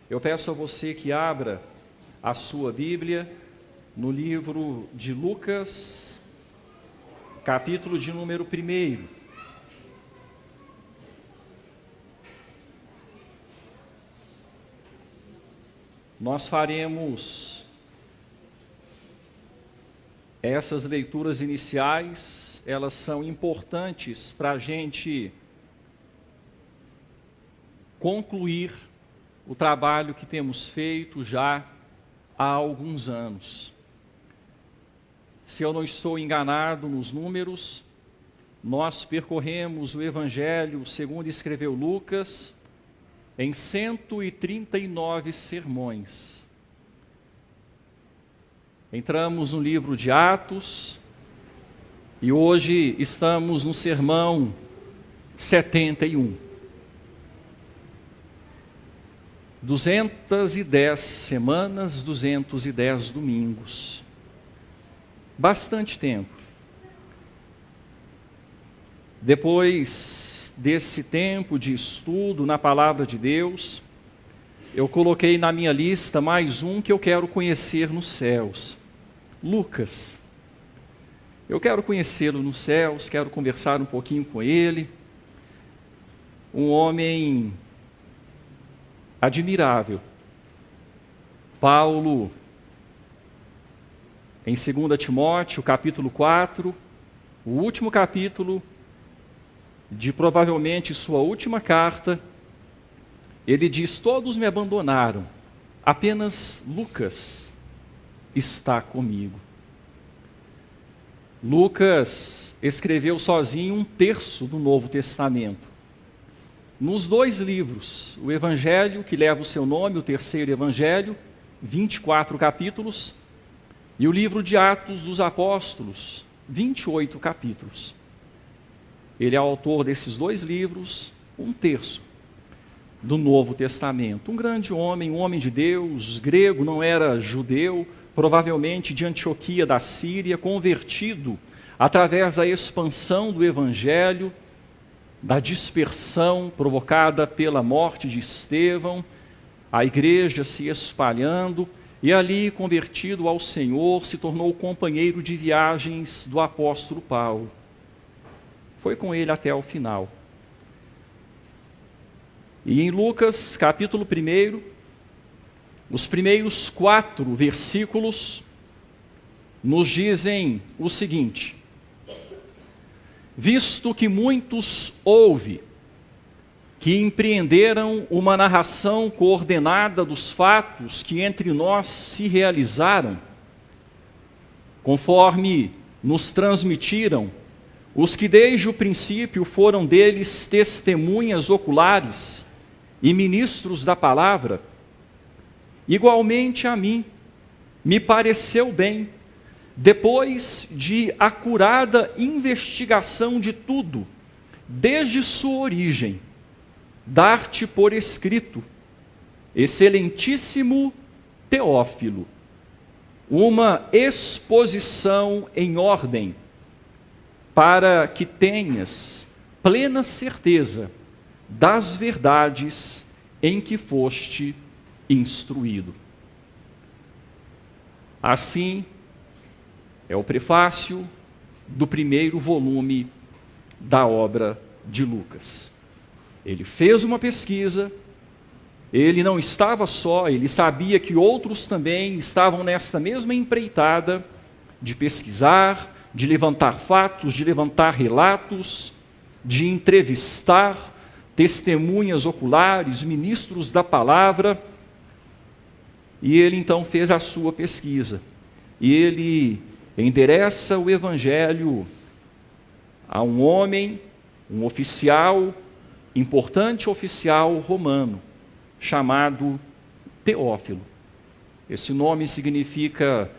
Eu peço a você que abra a sua Bíblia no livro de Lucas, capítulo de número 1. Nós faremos essas leituras iniciais, elas são importantes para a gente concluir o trabalho que temos feito já há alguns anos. Se eu não estou enganado nos números, nós percorremos o Evangelho segundo escreveu Lucas em 139 sermões. Entramos no livro de Atos e hoje estamos no sermão 71. 210 semanas, 210 domingos. Bastante tempo. Depois desse tempo de estudo na palavra de Deus, eu coloquei na minha lista mais um que eu quero conhecer nos céus. Lucas. Eu quero conhecê-lo nos céus, quero conversar um pouquinho com ele. Um homem admirável. Paulo, em 2 Timóteo, capítulo 4, o último capítulo de provavelmente sua última carta, ele diz: todos me abandonaram, apenas Lucas está comigo. Lucas escreveu sozinho 1/3 do Novo Testamento. Nos 2 livros, o Evangelho, que leva o seu nome, o terceiro Evangelho, 24 capítulos, e o livro de Atos dos Apóstolos, 28 capítulos. Ele é o autor desses 2 livros, 1/3 do Novo Testamento. Um grande homem, um homem de Deus, grego, não era judeu, provavelmente de Antioquia da Síria, convertido através da expansão do Evangelho, da dispersão provocada pela morte de Estevão, a igreja se espalhando, e ali, convertido ao Senhor, se tornou companheiro de viagens do apóstolo Paulo. Foi com ele até o final. E em Lucas, capítulo 1, os primeiros 4 versículos nos dizem o seguinte: visto que muitos houve que empreenderam uma narração coordenada dos fatos que entre nós se realizaram, conforme nos transmitiram os que desde o princípio foram deles testemunhas oculares e ministros da palavra, igualmente a mim me pareceu bem, depois de acurada investigação de tudo, desde sua origem, dar-te por escrito, excelentíssimo Teófilo, uma exposição em ordem, para que tenhas plena certeza das verdades em que foste instruído. Assim, é o prefácio do 1º volume da obra de Lucas. Ele fez uma pesquisa, ele não estava só, ele sabia que outros também estavam nesta mesma empreitada de pesquisar, de levantar fatos, de levantar relatos, de entrevistar testemunhas oculares, ministros da palavra, e ele então fez a sua pesquisa. E ele endereça o Evangelho a um homem, um oficial, importante oficial romano, chamado Teófilo. Esse nome significa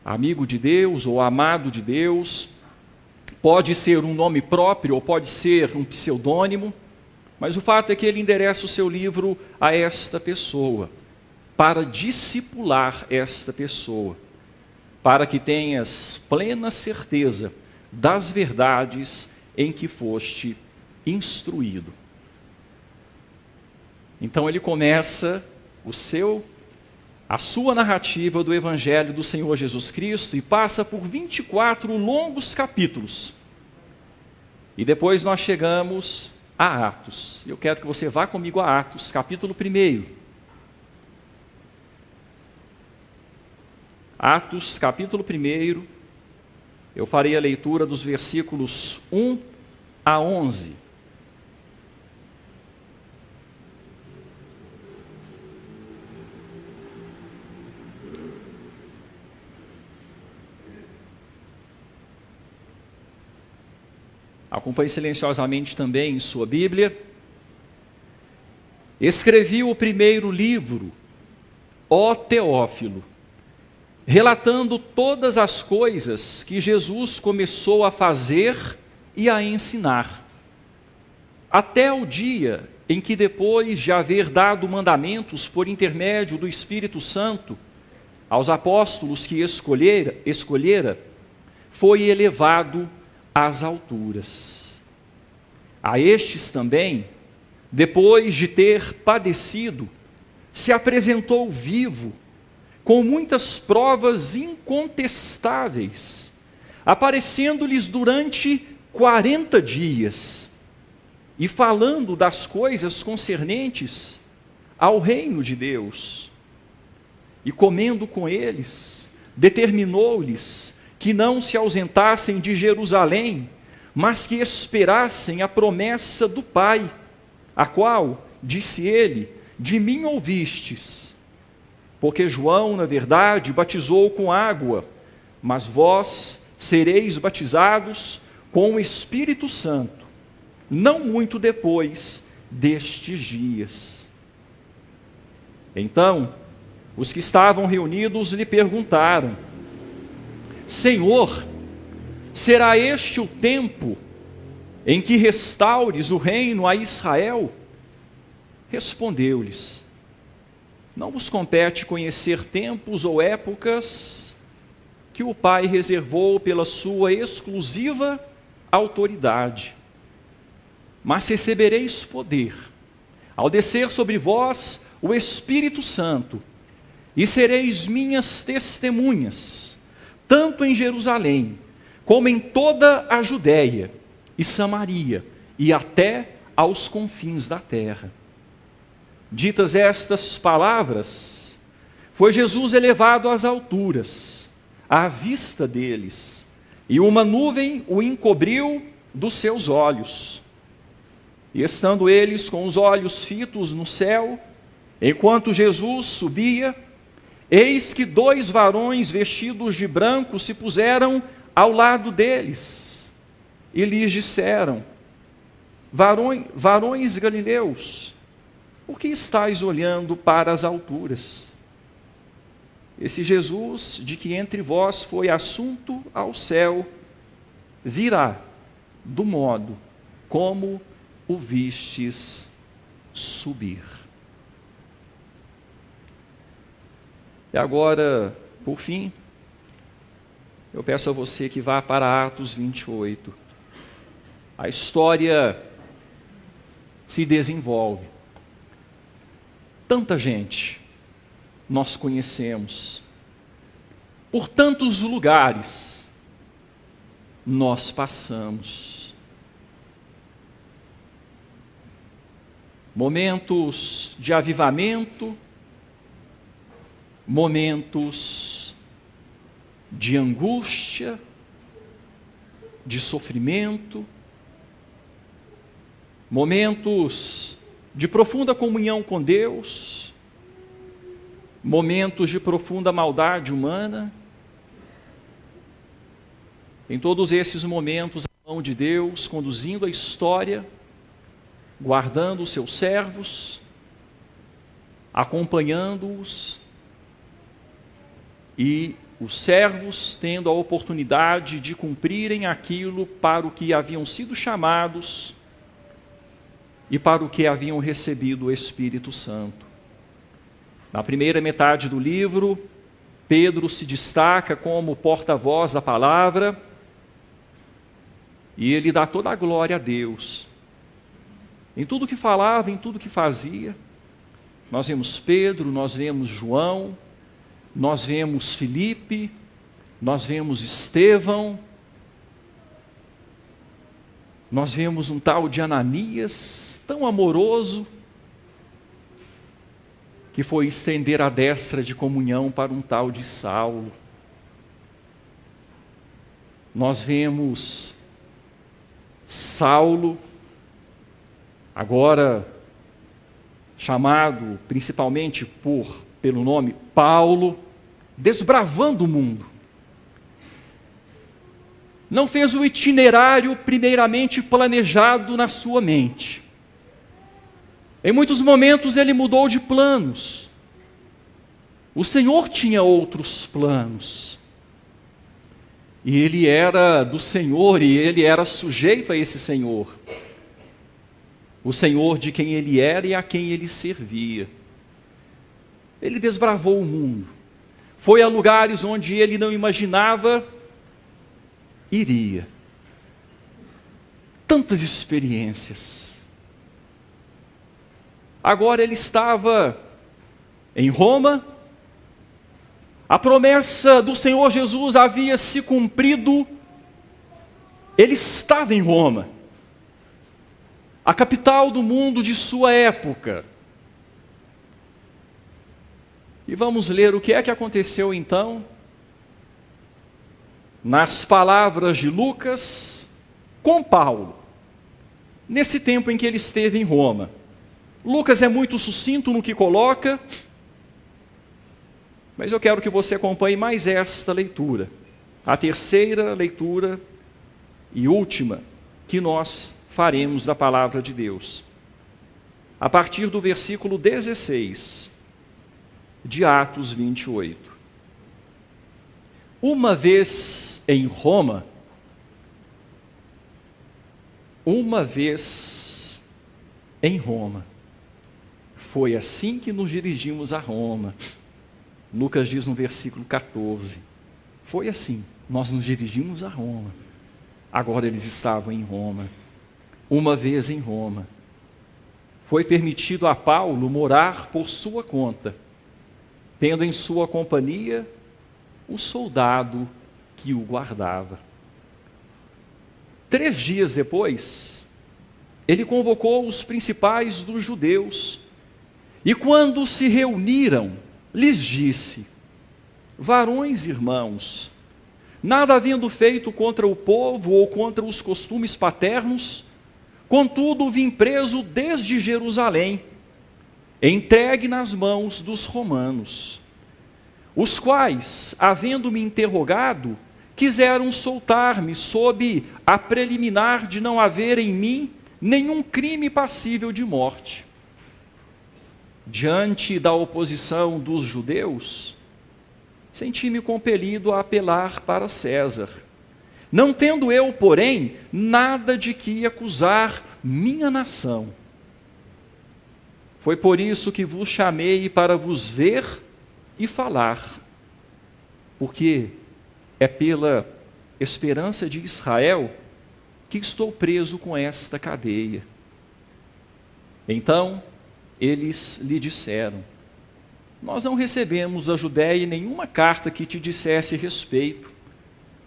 amigo de Deus ou amado de Deus. Pode ser um nome próprio ou pode ser um pseudônimo, mas o fato é que ele endereça o seu livro a esta pessoa, para discipular esta pessoa, para que tenhas plena certeza das verdades em que foste instruído. Então ele começa a sua narrativa do Evangelho do Senhor Jesus Cristo e passa por 24 longos capítulos. E depois nós chegamos a Atos. Eu quero que você vá comigo a Atos, capítulo 1. Atos, capítulo 1. Eu farei a leitura dos versículos 1 a 11. Acompanhe silenciosamente também em sua Bíblia. Escrevi o primeiro livro, ó Teófilo, relatando todas as coisas que Jesus começou a fazer e a ensinar, até o dia em que, depois de haver dado mandamentos por intermédio do Espírito Santo aos apóstolos que escolhera, foi elevado às alturas. A estes também, depois de ter padecido, se apresentou vivo, com muitas provas incontestáveis, aparecendo-lhes durante 40 dias, e falando das coisas concernentes ao reino de Deus. E comendo com eles, determinou-lhes que não se ausentassem de Jerusalém, mas que esperassem a promessa do Pai, a qual, disse ele, de mim ouvistes. Porque João, na verdade, batizou com água, mas vós sereis batizados com o Espírito Santo, não muito depois destes dias. Então, os que estavam reunidos lhe perguntaram: Senhor, será este o tempo em que restaures o reino a Israel? Respondeu-lhes: Não vos compete conhecer tempos ou épocas que o Pai reservou pela sua exclusiva autoridade. Mas recebereis poder, ao descer sobre vós o Espírito Santo, e sereis minhas testemunhas, tanto em Jerusalém, como em toda a Judéia e Samaria, e até aos confins da terra. Ditas estas palavras, foi Jesus elevado às alturas, à vista deles, e uma nuvem o encobriu dos seus olhos. E estando eles com os olhos fitos no céu, enquanto Jesus subia, eis que 2 varões vestidos de branco se puseram ao lado deles, e lhes disseram: varões galileus, por que estáis olhando para as alturas? Esse Jesus, de que entre vós foi assunto ao céu, virá do modo como o vistes subir. E agora, por fim, eu peço a você que vá para Atos 28. A história se desenvolve. Tanta gente nós conhecemos, por tantos lugares nós passamos. Momentos de avivamento, momentos de angústia, de sofrimento, momentos de profunda comunhão com Deus, momentos de profunda maldade humana. Em todos esses momentos, a mão de Deus conduzindo a história, guardando os seus servos, acompanhando-os, e os servos tendo a oportunidade de cumprirem aquilo para o que haviam sido chamados e para o que haviam recebido o Espírito Santo. Na primeira metade do livro, Pedro se destaca como porta-voz da palavra, e ele dá toda a glória a Deus, em tudo que falava, em tudo que fazia, Nós vemos Pedro, nós vemos João, nós vemos Filipe, nós vemos Estevão, nós vemos um tal de Ananias, tão amoroso, que foi estender a destra de comunhão para um tal de Saulo. Nós vemos Saulo, agora chamado principalmente pelo nome Paulo, desbravando o mundo. Não fez o itinerário primeiramente planejado na sua mente. Em muitos momentos ele mudou de planos. O Senhor tinha outros planos. E ele era do Senhor e ele era sujeito a esse Senhor. O Senhor de quem ele era e a quem ele servia. Ele desbravou o mundo. Foi a lugares onde ele não imaginava iria. Tantas experiências. Agora ele estava em Roma. A promessa do Senhor Jesus havia se cumprido. Ele estava em Roma, a capital do mundo de sua época. E vamos ler o que é que aconteceu então, nas palavras de Lucas, com Paulo, nesse tempo em que ele esteve em Roma. Lucas é muito sucinto no que coloca, mas eu quero que você acompanhe mais esta leitura, a terceira leitura e última que nós faremos da palavra de Deus. A partir do versículo 16 de Atos 28. Uma vez em Roma, foi assim que nos dirigimos a Roma. Lucas diz no versículo 14, foi assim, nós nos dirigimos a Roma. Agora eles estavam em Roma. Uma vez em Roma, foi permitido a Paulo morar por sua conta, tendo em sua companhia o soldado que o guardava. 3 dias depois, ele convocou os principais dos judeus, e quando se reuniram, lhes disse: varões irmãos, nada havendo feito contra o povo ou contra os costumes paternos, contudo vim preso desde Jerusalém, entregue nas mãos dos romanos, os quais, havendo-me interrogado, quiseram soltar-me sob a preliminar de não haver em mim nenhum crime passível de morte. Diante da oposição dos judeus, senti-me compelido a apelar para César, não tendo eu, porém, nada de que acusar minha nação. Foi por isso que vos chamei para vos ver e falar, porque é pela esperança de Israel que estou preso com esta cadeia. Então, eles lhe disseram: nós não recebemos da Judéia nenhuma carta que te dissesse respeito.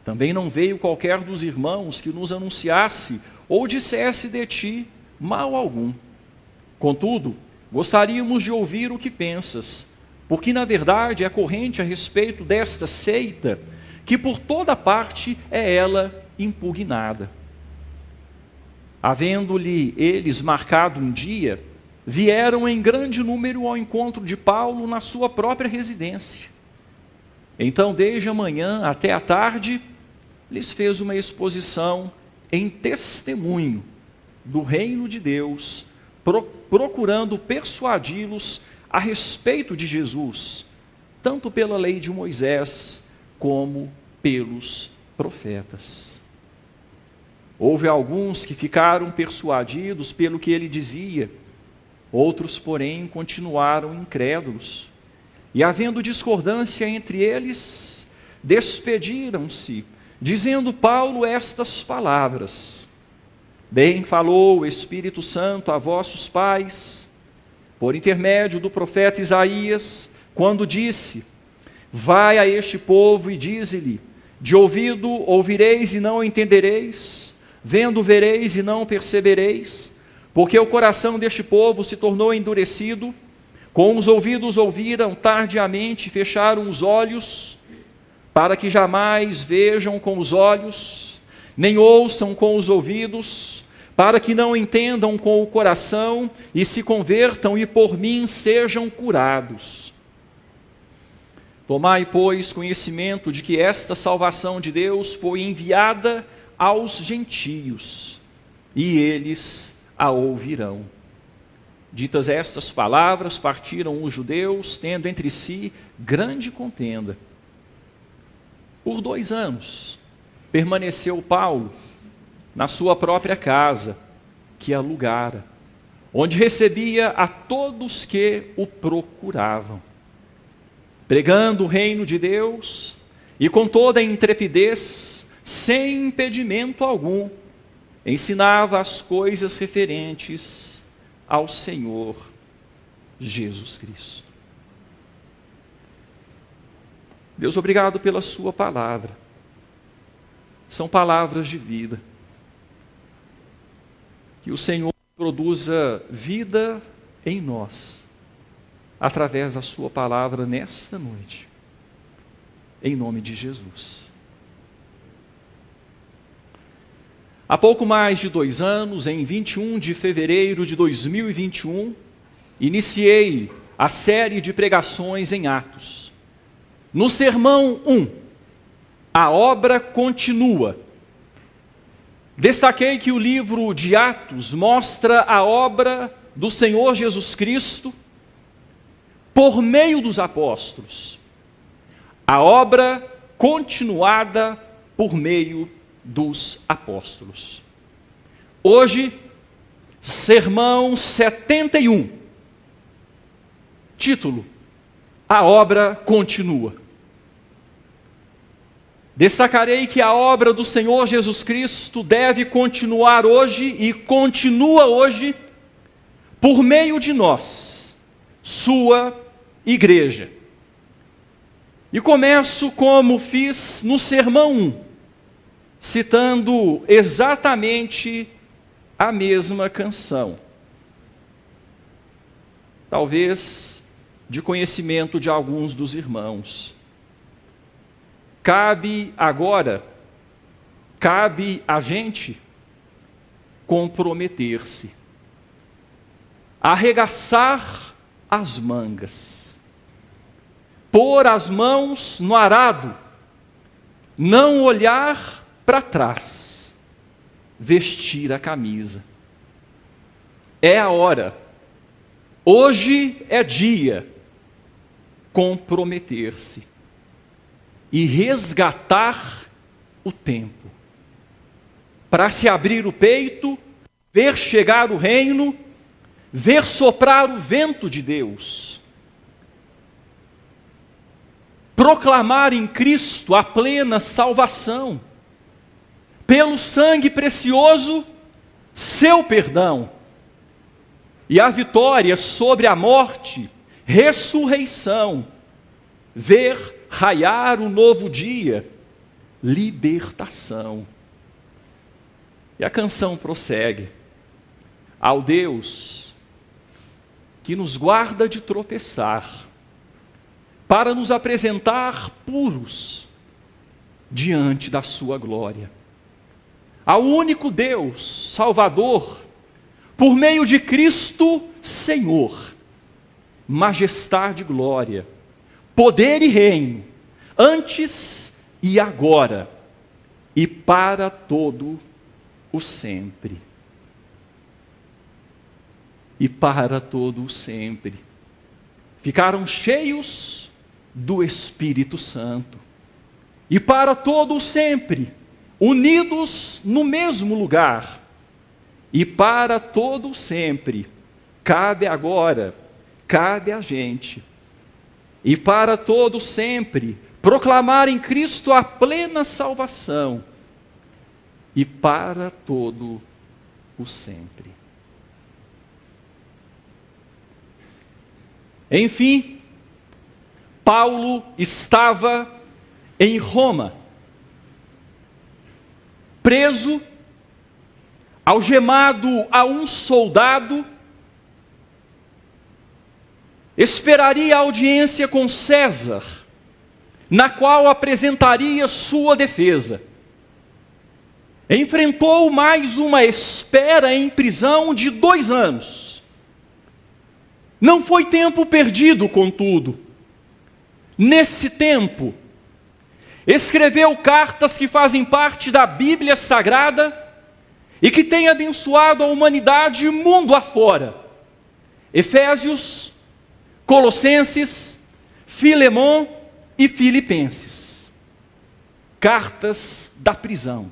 Também não veio qualquer dos irmãos que nos anunciasse ou dissesse de ti mal algum. Contudo, gostaríamos de ouvir o que pensas, porque na verdade é corrente a respeito desta seita, que por toda parte é ela impugnada. Havendo-lhe eles marcado um dia, vieram em grande número ao encontro de Paulo na sua própria residência. Então, desde a manhã até a tarde, lhes fez uma exposição em testemunho do reino de Deus, procurando persuadi-los a respeito de Jesus, tanto pela lei de Moisés, como pelos profetas. Houve alguns que ficaram persuadidos pelo que ele dizia, outros, porém, continuaram incrédulos. E havendo discordância entre eles, despediram-se, dizendo Paulo estas palavras: bem falou o Espírito Santo a vossos pais, por intermédio do profeta Isaías, quando disse: vai a este povo e dize-lhe: de ouvido ouvireis e não entendereis, vendo vereis e não percebereis, porque o coração deste povo se tornou endurecido, com os ouvidos ouviram tardiamente e fecharam os olhos, para que jamais vejam com os olhos, nem ouçam com os ouvidos, para que não entendam com o coração e se convertam e por mim sejam curados. Tomai, pois, conhecimento de que esta salvação de Deus foi enviada aos gentios, e eles a ouvirão. Ditas estas palavras, partiram os judeus, tendo entre si grande contenda. Por 2 anos, permaneceu Paulo na sua própria casa, que alugara, onde recebia a todos que o procuravam, pregando o reino de Deus, e com toda a intrepidez, sem impedimento algum, ensinava as coisas referentes ao Senhor Jesus Cristo. Deus, obrigado pela sua palavra. São palavras de vida. Que o Senhor produza vida em nós, através da sua palavra nesta noite, em nome de Jesus. Há pouco mais de 2 anos, em 21 de fevereiro de 2021, iniciei a série de pregações em Atos. No sermão 1, a obra continua. Destaquei que o livro de Atos mostra a obra do Senhor Jesus Cristo por meio dos apóstolos. A obra continuada por meio dos apóstolos. Hoje, sermão 71. Título: a obra continua. Destacarei que a obra do Senhor Jesus Cristo deve continuar hoje e continua hoje por meio de nós, sua igreja. E começo como fiz no sermão 1, citando exatamente a mesma canção. Talvez de conhecimento de alguns dos irmãos. Cabe a gente comprometer-se, arregaçar as mangas, pôr as mãos no arado, não olhar para trás, vestir a camisa. É a hora, hoje é dia, comprometer-se e resgatar o tempo, para se abrir o peito, ver chegar o reino, ver soprar o vento de Deus, proclamar em Cristo a plena salvação, pelo sangue precioso, seu perdão, e a vitória sobre a morte, ressurreição, ver raiar o novo dia, libertação. E a canção prossegue: ao Deus que nos guarda de tropeçar, para nos apresentar puros diante da sua glória. Ao único Deus, Salvador, por meio de Cristo, Senhor, majestade e glória, poder e reino, antes e agora, e para todo o sempre. E para todo o sempre. Ficaram cheios do Espírito Santo. E para todo o sempre, unidos no mesmo lugar. E para todo o sempre, cabe a gente. E para todo sempre, proclamar em Cristo a plena salvação. E para todo o sempre. Enfim, Paulo estava em Roma, preso, algemado a um soldado, esperaria a audiência com César, na qual apresentaria sua defesa. Enfrentou mais uma espera em prisão de 2 anos. Não foi tempo perdido, contudo. Nesse tempo, escreveu cartas que fazem parte da Bíblia Sagrada e que têm abençoado a humanidade mundo afora. Efésios, Colossenses, Filemon e Filipenses. Cartas da prisão,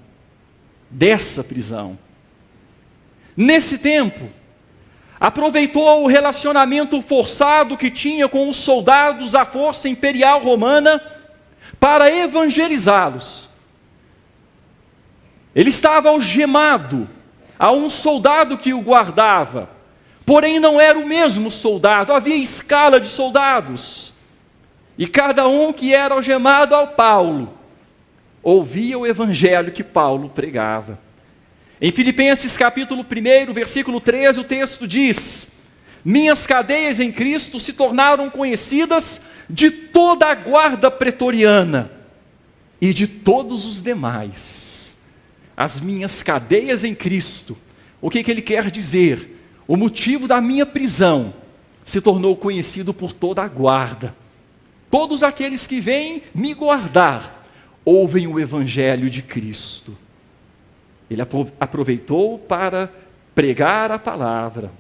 dessa prisão. Nesse tempo, aproveitou o relacionamento forçado que tinha com os soldados da força imperial romana para evangelizá-los. Ele estava algemado a um soldado que o guardava, porém não era o mesmo soldado, havia escala de soldados, e cada um que era algemado ao Paulo, ouvia o evangelho que Paulo pregava. Em Filipenses capítulo 1, versículo 13, o texto diz: minhas cadeias em Cristo se tornaram conhecidas de toda a guarda pretoriana e de todos os demais. As minhas cadeias em Cristo, o que ele quer dizer? O motivo da minha prisão se tornou conhecido por toda a guarda. Todos aqueles que vêm me guardar, ouvem o evangelho de Cristo. Ele aproveitou para pregar a palavra.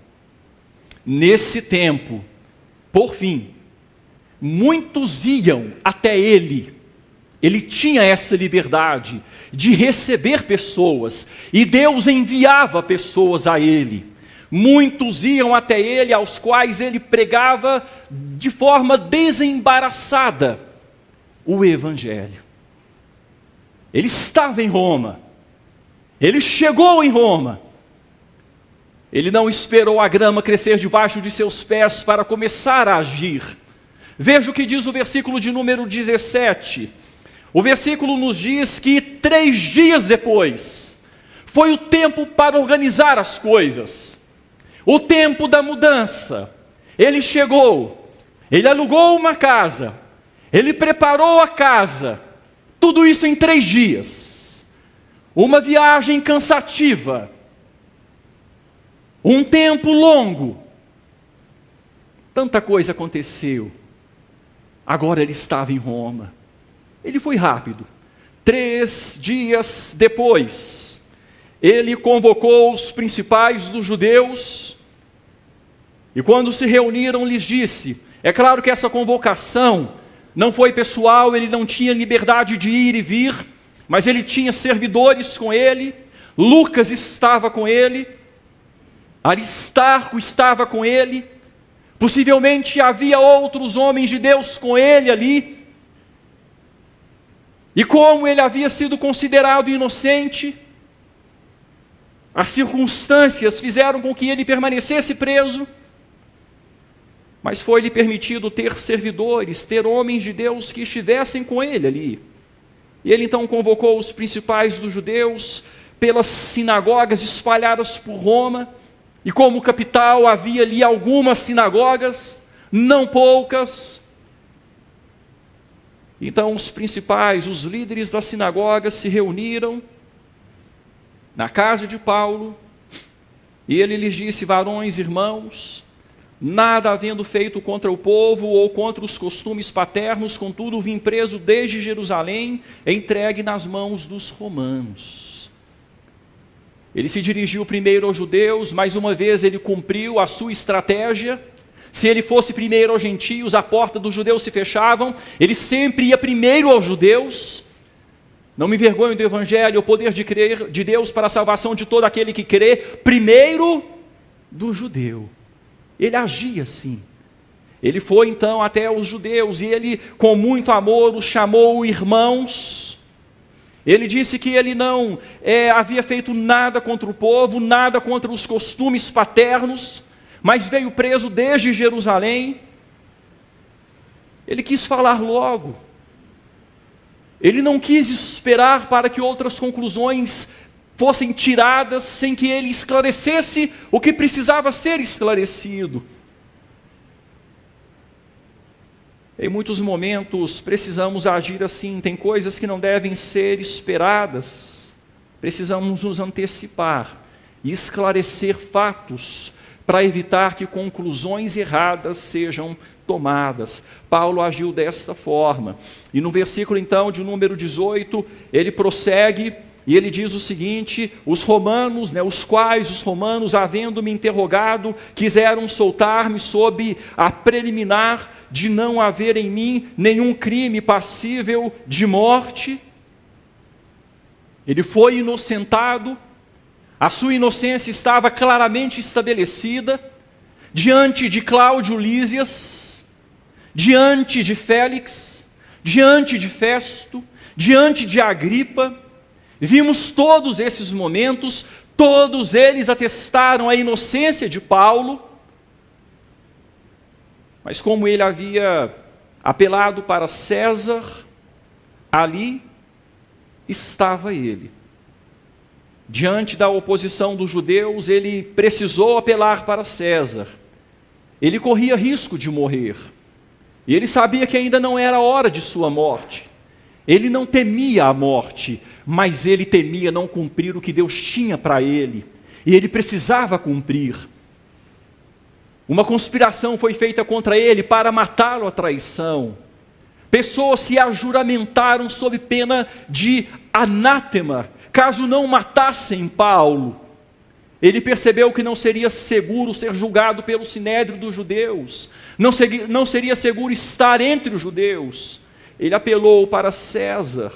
Nesse tempo, por fim, muitos iam até ele. Ele tinha essa liberdade de receber pessoas, e Deus enviava pessoas a ele. Muitos iam até ele, aos quais ele pregava de forma desembaraçada o evangelho. Ele estava em Roma. Ele chegou em Roma. Ele não esperou a grama crescer debaixo de seus pés para começar a agir. Veja o que diz o versículo de número 17. O versículo nos diz que 3 dias depois, foi o tempo para organizar as coisas. O tempo da mudança. Ele chegou, ele alugou uma casa, ele preparou a casa, tudo isso em 3 dias. Uma viagem cansativa, um tempo longo, tanta coisa aconteceu. Agora ele estava em Roma. Ele foi rápido. 3 dias depois, ele convocou os principais dos judeus, e quando se reuniram lhes disse, é claro que essa convocação não foi pessoal, ele não tinha liberdade de ir e vir, mas ele tinha servidores com ele, Lucas estava com ele, Aristarco estava com ele, possivelmente havia outros homens de Deus com ele ali, e como ele havia sido considerado inocente, as circunstâncias fizeram com que ele permanecesse preso, mas foi-lhe permitido ter servidores, ter homens de Deus que estivessem com ele ali. E ele então convocou os principais dos judeus pelas sinagogas espalhadas por Roma, e como capital havia ali algumas sinagogas, não poucas. Então os principais, os líderes das sinagogas se reuniram na casa de Paulo, e ele lhes disse, varões, irmãos, nada havendo feito contra o povo ou contra os costumes paternos, contudo vim preso desde Jerusalém, entregue nas mãos dos romanos. Ele se dirigiu primeiro aos judeus, mais uma vez ele cumpriu a sua estratégia. Se ele fosse primeiro aos gentios, a porta dos judeus se fechavam, ele sempre ia primeiro aos judeus. Não me envergonho do evangelho, o poder de Deus para a salvação de todo aquele que crê, primeiro do judeu. Ele agia assim. Ele foi então até os judeus, e ele com muito amor os chamou irmãos. Ele disse que ele não havia feito nada contra o povo, nada contra os costumes paternos, mas veio preso desde Jerusalém, Ele quis falar logo. Ele não quis esperar para que outras conclusões fossem tiradas sem que ele esclarecesse o que precisava ser esclarecido. Em muitos momentos precisamos agir assim, tem coisas que não devem ser esperadas. Precisamos nos antecipar e esclarecer fatos para evitar que conclusões erradas sejam tomadas. Paulo agiu desta forma. E no versículo então de número 18, ele prossegue e ele diz o seguinte: os romanos, os quais os romanos, havendo-me interrogado, quiseram soltar-me sob a preliminar de não haver em mim nenhum crime passível de morte. Ele foi inocentado, a sua inocência estava claramente estabelecida diante de Cláudio Lísias, diante de Félix, diante de Festo, diante de Agripa. Vimos todos esses momentos, todos eles atestaram a inocência de Paulo, mas como ele havia apelado para César, ali estava ele. Diante da oposição dos judeus, ele precisou apelar para César. Ele corria risco de morrer. E ele sabia que ainda não era a hora de sua morte. Ele não temia a morte, mas ele temia não cumprir o que Deus tinha para ele. E ele precisava cumprir. Uma conspiração foi feita contra ele para matá-lo à traição. Pessoas se ajuramentaram sob pena de anátema, caso não matassem Paulo. Ele percebeu que não seria seguro ser julgado pelo sinédrio dos judeus, não seria seguro estar entre os judeus. Ele apelou para César.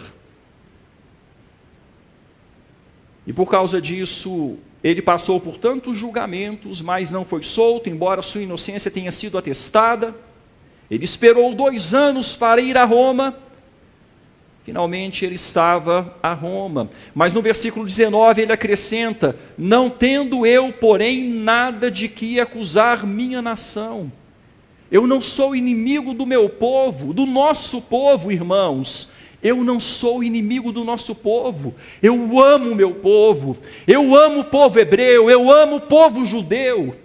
E por causa disso, ele passou por tantos julgamentos, mas não foi solto, embora sua inocência tenha sido atestada. Ele esperou 2 anos para ir a Roma. Finalmente ele estava a Roma. Mas no versículo 19 ele acrescenta: não tendo eu, porém, nada de que acusar minha nação. Eu não sou inimigo do meu povo, do nosso povo, irmãos. Eu não sou inimigo do nosso povo. Eu amo o meu povo. Eu amo o povo hebreu. Eu amo o povo judeu.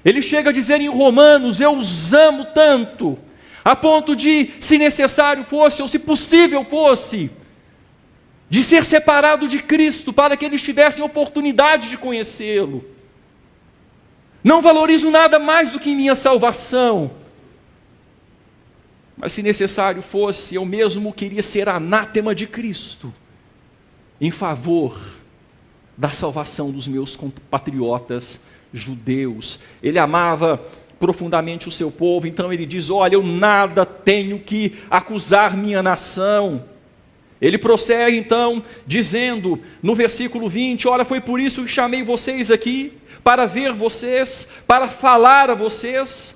Ele chega a dizer em Romanos: eu os amo tanto, a ponto de, se necessário fosse, ou se possível fosse, de ser separado de Cristo, para que eles tivessem oportunidade de conhecê-lo. Não valorizo nada mais do que minha salvação. Mas se necessário fosse, eu mesmo queria ser anátema de Cristo, em favor da salvação dos meus compatriotas judeus. Ele amava profundamente o seu povo, então ele diz: olha, eu nada tenho que acusar minha nação. Ele prossegue então, dizendo no versículo 20, olha, foi por isso que chamei vocês aqui, para ver vocês, para falar a vocês,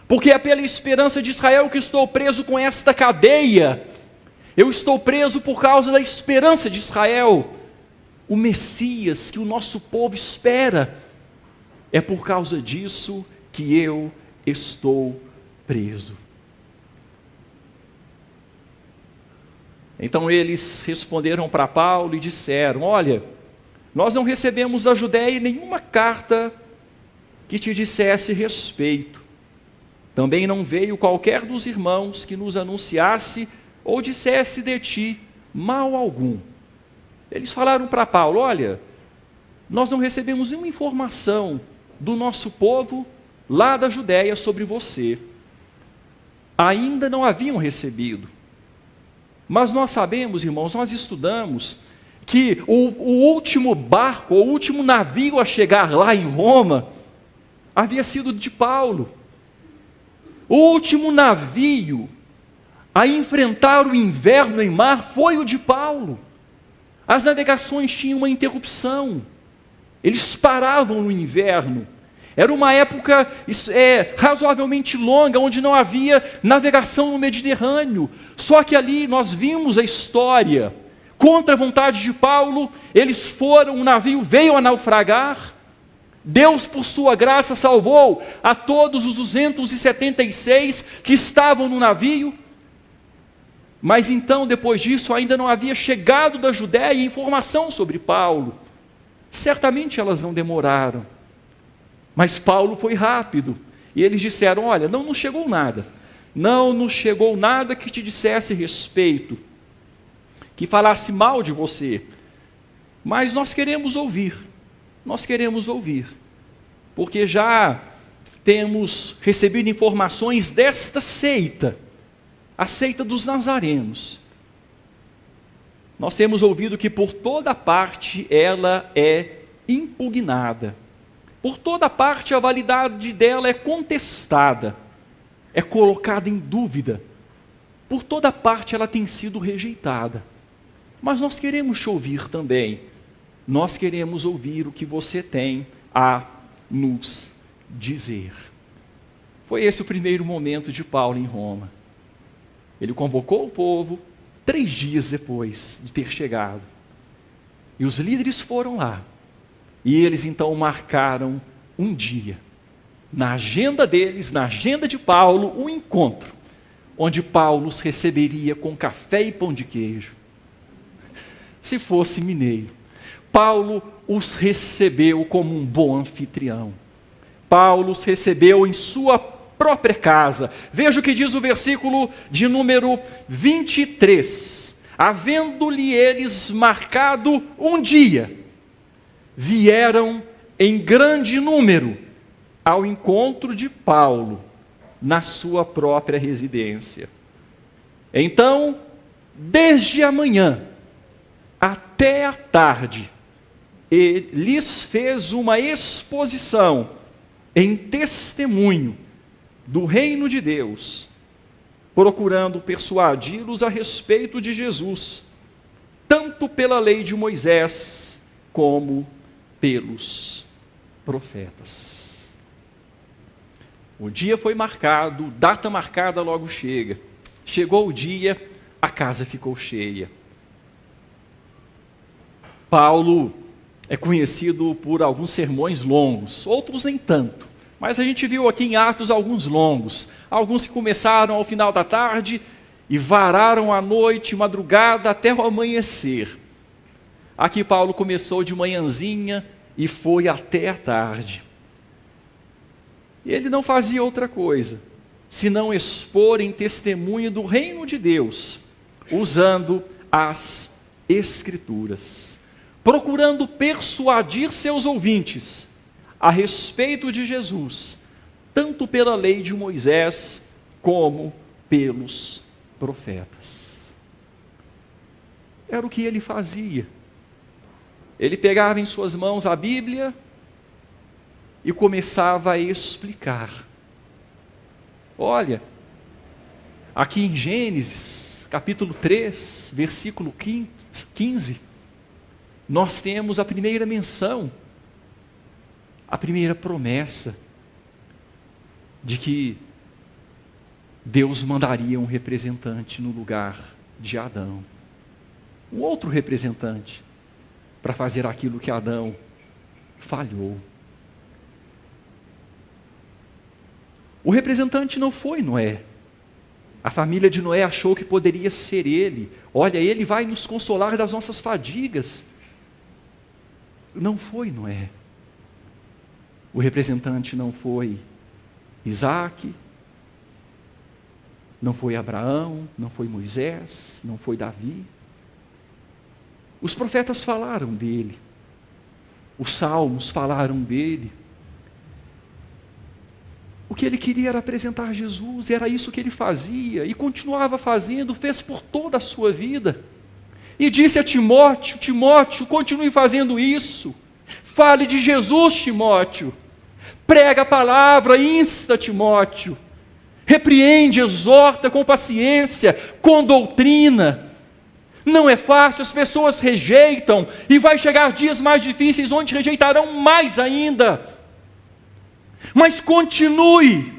porque é pela esperança de Israel que estou preso com esta cadeia. Eu estou preso por causa da esperança de Israel. O Messias que o nosso povo espera. É por causa disso que eu estou preso. Então eles responderam para Paulo e disseram: olha, nós não recebemos da Judéia nenhuma carta que te dissesse respeito. Também não veio qualquer dos irmãos que nos anunciasse ou dissesse de ti mal algum. Eles falaram para Paulo: olha, nós não recebemos nenhuma informação do nosso povo lá da Judéia sobre você. Ainda não haviam recebido. Mas nós sabemos, irmãos, nós estudamos que o último barco, o último navio a chegar lá em Roma, havia sido de Paulo. O último navio a enfrentar o inverno em mar foi o de Paulo. As navegações tinham uma interrupção. Eles paravam no inverno. Era uma época razoavelmente longa, onde não havia navegação no Mediterrâneo. Só que ali nós vimos a história. Contra a vontade de Paulo, eles foram, o navio veio a naufragar. Deus, por sua graça, salvou a todos os 276 que estavam no navio. Mas então, depois disso, ainda não havia chegado da Judéia informação sobre Paulo. Certamente elas não demoraram. Mas Paulo foi rápido. E eles disseram: olha, não nos chegou nada. Não nos chegou nada que te dissesse respeito, que falasse mal de você. Mas nós queremos ouvir. Nós queremos ouvir, porque já temos recebido informações desta seita, a seita dos nazarenos. Nós temos ouvido que por toda parte ela é impugnada, por toda parte a validade dela é contestada, é colocada em dúvida, por toda parte ela tem sido rejeitada. Mas nós queremos te ouvir também. Nós queremos ouvir o que você tem a nos dizer. Foi esse o primeiro momento de Paulo em Roma. Ele convocou o povo 3 dias depois de ter chegado. E os líderes foram lá. E eles então marcaram um dia. Na agenda deles, na agenda de Paulo, um encontro, onde Paulo os receberia com café e pão de queijo. Se fosse mineiro, Paulo os recebeu como um bom anfitrião. Paulo os recebeu em sua própria casa. Veja o que diz o versículo de número 23. Havendo-lhe eles marcado um dia, vieram em grande número ao encontro de Paulo na sua própria residência. Então, desde a manhã até a tarde, ele lhes fez uma exposição em testemunho do reino de Deus, procurando persuadi-los a respeito de Jesus, tanto pela lei de Moisés, como pelos profetas. O dia foi marcado, data marcada logo chega. Chegou o dia, a casa ficou cheia. Paulo é conhecido por alguns sermões longos, outros nem tanto. Mas a gente viu aqui em Atos alguns longos. Alguns que começaram ao final da tarde e vararam a noite, madrugada, até o amanhecer. Aqui Paulo começou de manhãzinha e foi até a tarde. E ele não fazia outra coisa, senão expor em testemunho do reino de Deus, usando as Escrituras, procurando persuadir seus ouvintes a respeito de Jesus, tanto pela lei de Moisés, como pelos profetas. Era o que ele fazia. Ele pegava em suas mãos a Bíblia e começava a explicar. Olha, aqui em Gênesis, capítulo 3, versículo 15, nós temos a primeira menção, a primeira promessa de que Deus mandaria um representante no lugar de Adão, um outro representante, para fazer aquilo que Adão falhou. O representante não foi Noé. A família de Noé achou que poderia ser ele. Olha, ele vai nos consolar das nossas fadigas. Não foi Noé. O representante não foi Isaac, não foi Abraão, não foi Moisés, não foi Davi. Os profetas falaram dele, os salmos falaram dele. O que ele queria era apresentar Jesus, era isso que ele fazia, e continuava fazendo, fez por toda a sua vida. E disse a Timóteo: Timóteo, continue fazendo isso, fale de Jesus, Timóteo, prega a palavra, insta Timóteo, repreende, exorta com paciência, com doutrina. Não é fácil, as pessoas rejeitam, e vai chegar dias mais difíceis onde rejeitarão mais ainda. Mas continue.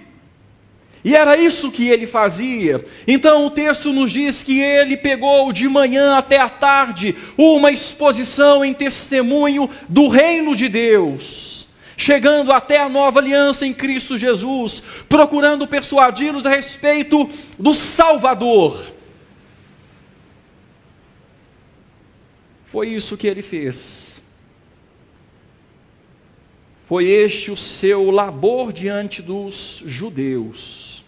E era isso que ele fazia. Então o texto nos diz que ele pegou de manhã até a tarde uma exposição em testemunho do reino de Deus, chegando até a nova aliança em Cristo Jesus, procurando persuadi-los a respeito do Salvador. Foi isso que ele fez. Foi este o seu labor diante dos judeus,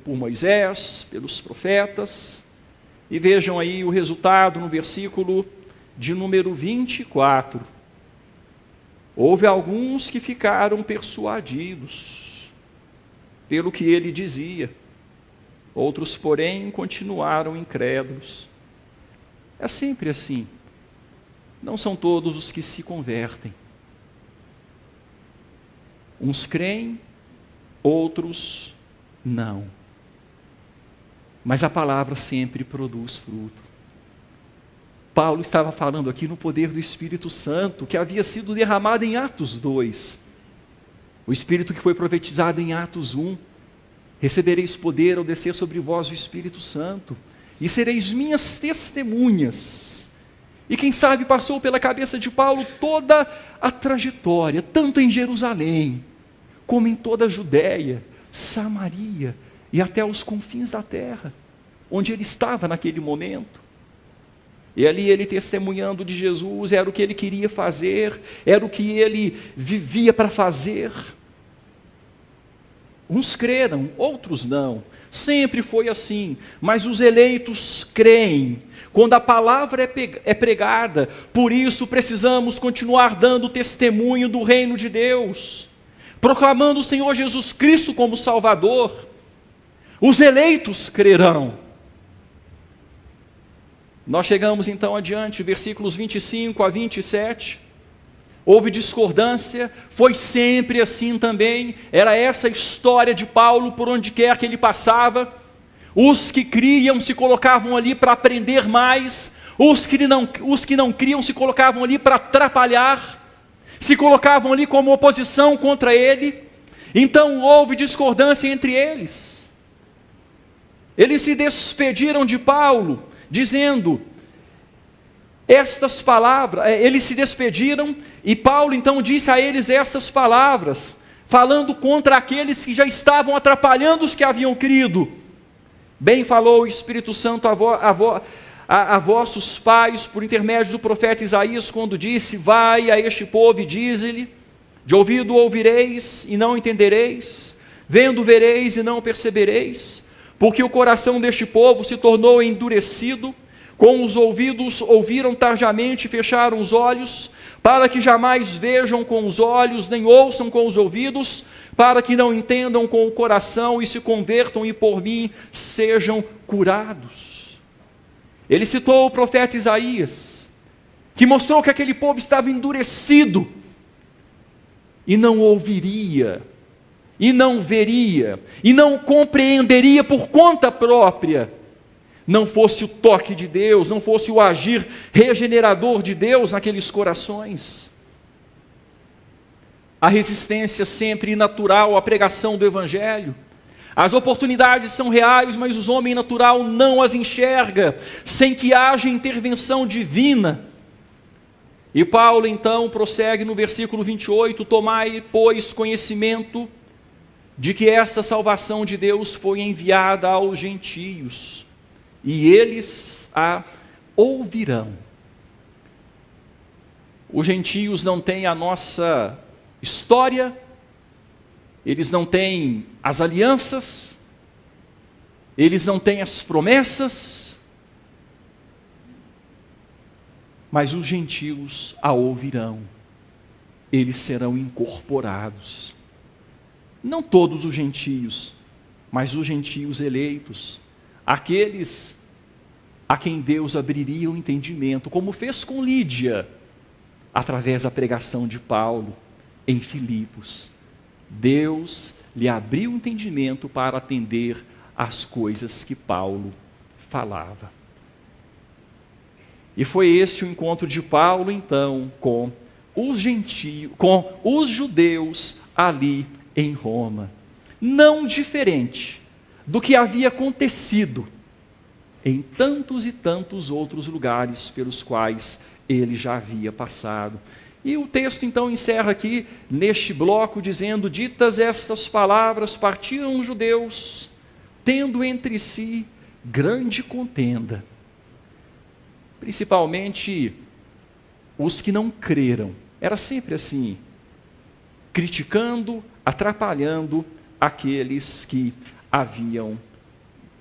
por Moisés, pelos profetas. E vejam aí o resultado no versículo de número 24. Houve alguns que ficaram persuadidos pelo que ele dizia, outros, porém, continuaram incrédulos. É sempre assim. Não são todos os que se convertem. Uns creem, outros não. Mas a palavra sempre produz fruto. Paulo estava falando aqui no poder do Espírito Santo, que havia sido derramado em Atos 2. O Espírito que foi profetizado em Atos 1. Recebereis poder ao descer sobre vós o Espírito Santo, e sereis minhas testemunhas. E quem sabe passou pela cabeça de Paulo toda a trajetória, tanto em Jerusalém, como em toda a Judéia, Samaria, e até os confins da terra, onde ele estava naquele momento. E ali ele testemunhando de Jesus, era o que ele queria fazer, era o que ele vivia para fazer. Uns creram, outros não. Sempre foi assim, mas os eleitos creem quando a palavra é pregada. Por isso precisamos continuar dando testemunho do reino de Deus, proclamando o Senhor Jesus Cristo como Salvador. Os eleitos crerão. Nós chegamos então adiante, versículos 25 a 27. Houve discordância, foi sempre assim também. Era essa a história de Paulo por onde quer que ele passava. Os que criam se colocavam ali para aprender mais, os que não criam se colocavam ali para atrapalhar, se colocavam ali como oposição contra ele. Então houve discordância entre eles. Eles se despediram de Paulo, dizendo estas palavras. Eles se despediram e Paulo então disse a eles estas palavras, falando contra aqueles que já estavam atrapalhando os que haviam crido. Bem falou o Espírito Santo a vossos pais por intermédio do profeta Isaías, quando disse: vai a este povo e dize-lhe, de ouvido ouvireis e não entendereis, vendo vereis e não percebereis, porque o coração deste povo se tornou endurecido, com os ouvidos ouviram tardiamente e fecharam os olhos, para que jamais vejam com os olhos, nem ouçam com os ouvidos, para que não entendam com o coração e se convertam e por mim sejam curados. Ele citou o profeta Isaías, que mostrou que aquele povo estava endurecido, e não ouviria, e não veria, e não compreenderia por conta própria, não fosse o toque de Deus, não fosse o agir regenerador de Deus naqueles corações. A resistência sempre natural à pregação do Evangelho. As oportunidades são reais, mas o homem natural não as enxerga, sem que haja intervenção divina. E Paulo então prossegue no versículo 28, tomai, pois, conhecimento de que essa salvação de Deus foi enviada aos gentios, e eles a ouvirão. Os gentios não têm a nossa história, eles não têm as alianças, eles não têm as promessas, mas os gentios a ouvirão, eles serão incorporados. Não todos os gentios, mas os gentios eleitos, aqueles a quem Deus abriria o entendimento, como fez com Lídia, através da pregação de Paulo em Filipos. Deus lhe abriu o entendimento para atender às coisas que Paulo falava. E foi este o encontro de Paulo, então, com os gentios, com os judeus ali em Roma. Não diferente do que havia acontecido em tantos e tantos outros lugares pelos quais ele já havia passado. E o texto então encerra aqui, neste bloco, dizendo: ditas estas palavras, partiram os judeus, tendo entre si grande contenda. Principalmente os que não creram. Era sempre assim, criticando, atrapalhando aqueles que haviam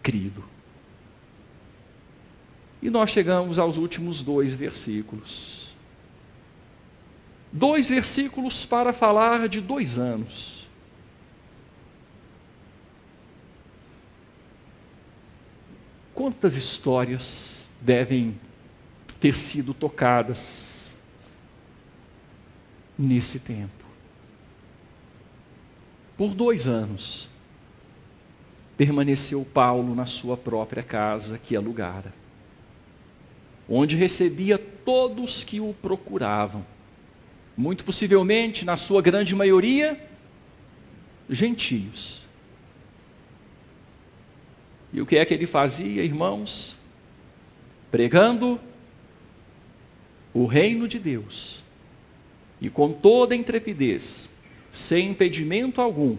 crido. E nós chegamos aos últimos 2 versículos. 2 versículos para falar de 2 anos. Quantas histórias devem ter sido tocadas nesse tempo? Por 2 anos, permaneceu Paulo na sua própria casa que alugara, onde recebia todos que o procuravam, muito possivelmente, na sua grande maioria, gentios. E o que é que ele fazia, irmãos? Pregando o reino de Deus, e com toda intrepidez, sem impedimento algum,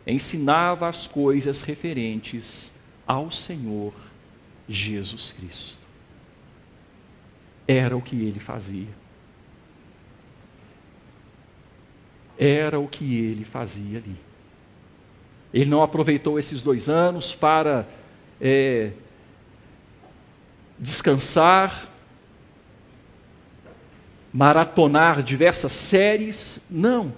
ensinava as coisas referentes ao Senhor Jesus Cristo. Era o que ele fazia. Era o que ele fazia ali. Ele não aproveitou esses 2 anos para descansar, maratonar diversas séries. Não.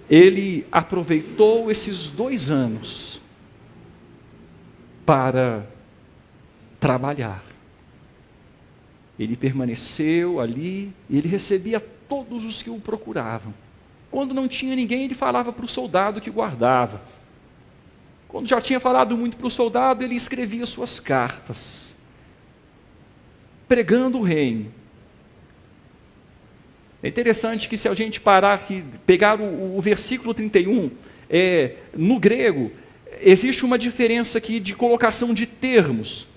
Ele aproveitou esses 2 anos para trabalhar. Ele permaneceu ali e ele recebia todos os que o procuravam. Quando não tinha ninguém, ele falava para o soldado que guardava. Quando já tinha falado muito para o soldado, ele escrevia suas cartas, pregando o reino. É interessante que, se a gente parar aqui, pegar o versículo 31, no grego, existe uma diferença aqui de colocação de termos.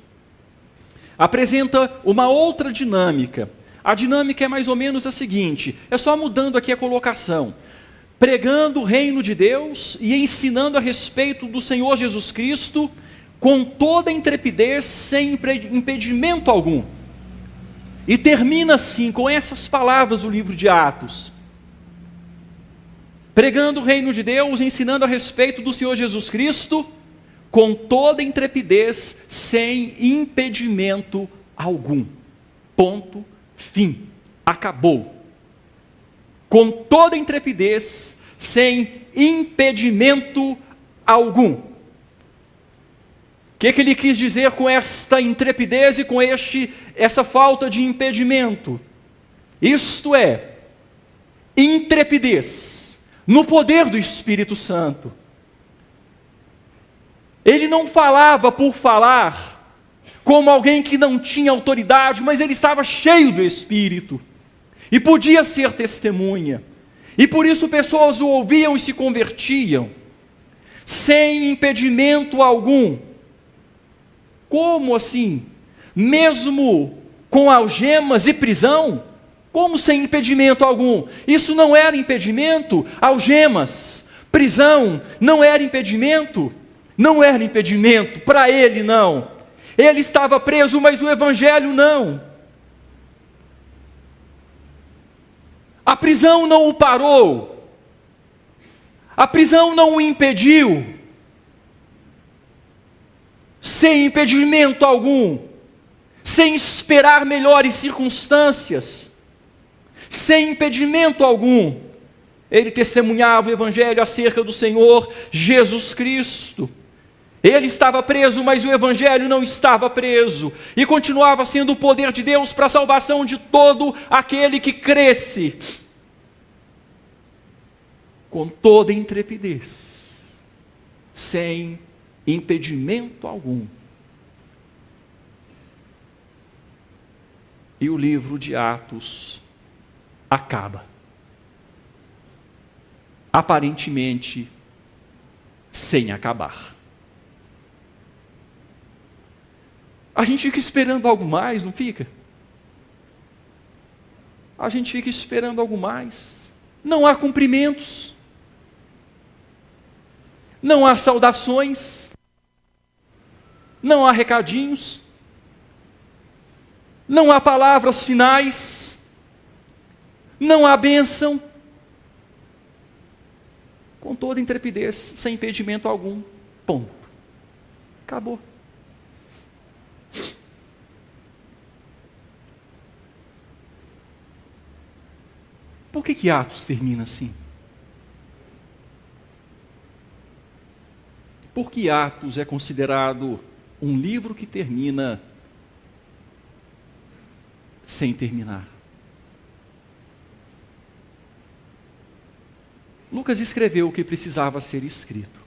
Apresenta uma outra dinâmica. A dinâmica é mais ou menos a seguinte, é só mudando aqui a colocação. Pregando o reino de Deus e ensinando a respeito do Senhor Jesus Cristo, com toda intrepidez, sem impedimento algum. E termina assim, com essas palavras do livro de Atos. Pregando o reino de Deus, ensinando a respeito do Senhor Jesus Cristo, com toda intrepidez, sem impedimento algum. Ponto, fim. Acabou. Com toda intrepidez, sem impedimento algum. O que ele quis dizer com esta intrepidez e com essa falta de impedimento? Isto é, intrepidez no poder do Espírito Santo. Ele não falava por falar, como alguém que não tinha autoridade, mas ele estava cheio do Espírito, e podia ser testemunha, e por isso pessoas o ouviam e se convertiam, sem impedimento algum. Como assim? Mesmo com algemas e prisão? Como sem impedimento algum? Isso não era impedimento? Algemas, prisão, não era impedimento? Não era impedimento, para ele não. Ele estava preso, mas o Evangelho não. A prisão não o parou. A prisão não o impediu. Sem impedimento algum. Sem esperar melhores circunstâncias. Sem impedimento algum. Ele testemunhava o Evangelho acerca do Senhor Jesus Cristo. Ele estava preso, mas o Evangelho não estava preso. E continuava sendo o poder de Deus para a salvação de todo aquele que cresce. Com toda intrepidez. Sem impedimento algum. E o livro de Atos acaba. Aparentemente, sem acabar. A gente fica esperando algo mais, não fica? a gente fica esperando algo mais. Não há cumprimentos, não há saudações, não há recadinhos, não há palavras finais, não há bênção. Com toda intrepidez, sem impedimento algum, ponto. Acabou. Por que Atos termina assim? Por que Atos é considerado um livro que termina sem terminar? Lucas escreveu o que precisava ser escrito.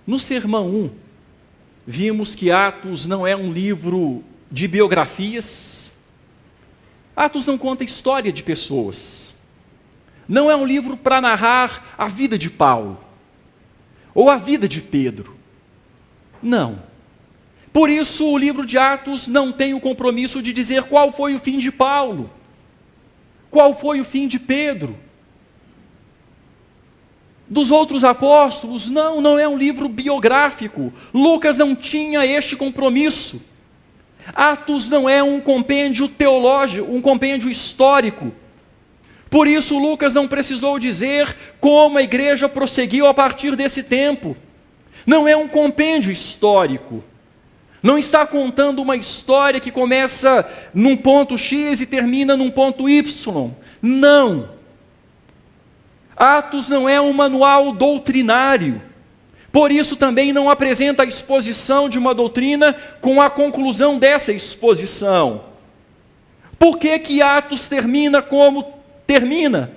No Sermão 1, vimos que Atos não é um livro de biografias. Atos não conta história de pessoas. Não é um livro para narrar a vida de Paulo ou a vida de Pedro. Não. Por isso o livro de Atos não tem o compromisso de dizer qual foi o fim de Paulo, qual foi o fim de Pedro, dos outros apóstolos. Não é um livro biográfico. Lucas não tinha este compromisso. Atos não é um compêndio teológico, um compêndio histórico. Por isso Lucas não precisou dizer como a igreja prosseguiu a partir desse tempo. Não é um compêndio histórico. Não está contando uma história que começa num ponto X e termina num ponto Y. Não. Atos não é um manual doutrinário. Por isso também não apresenta a exposição de uma doutrina com a conclusão dessa exposição. Por que Atos termina como termina?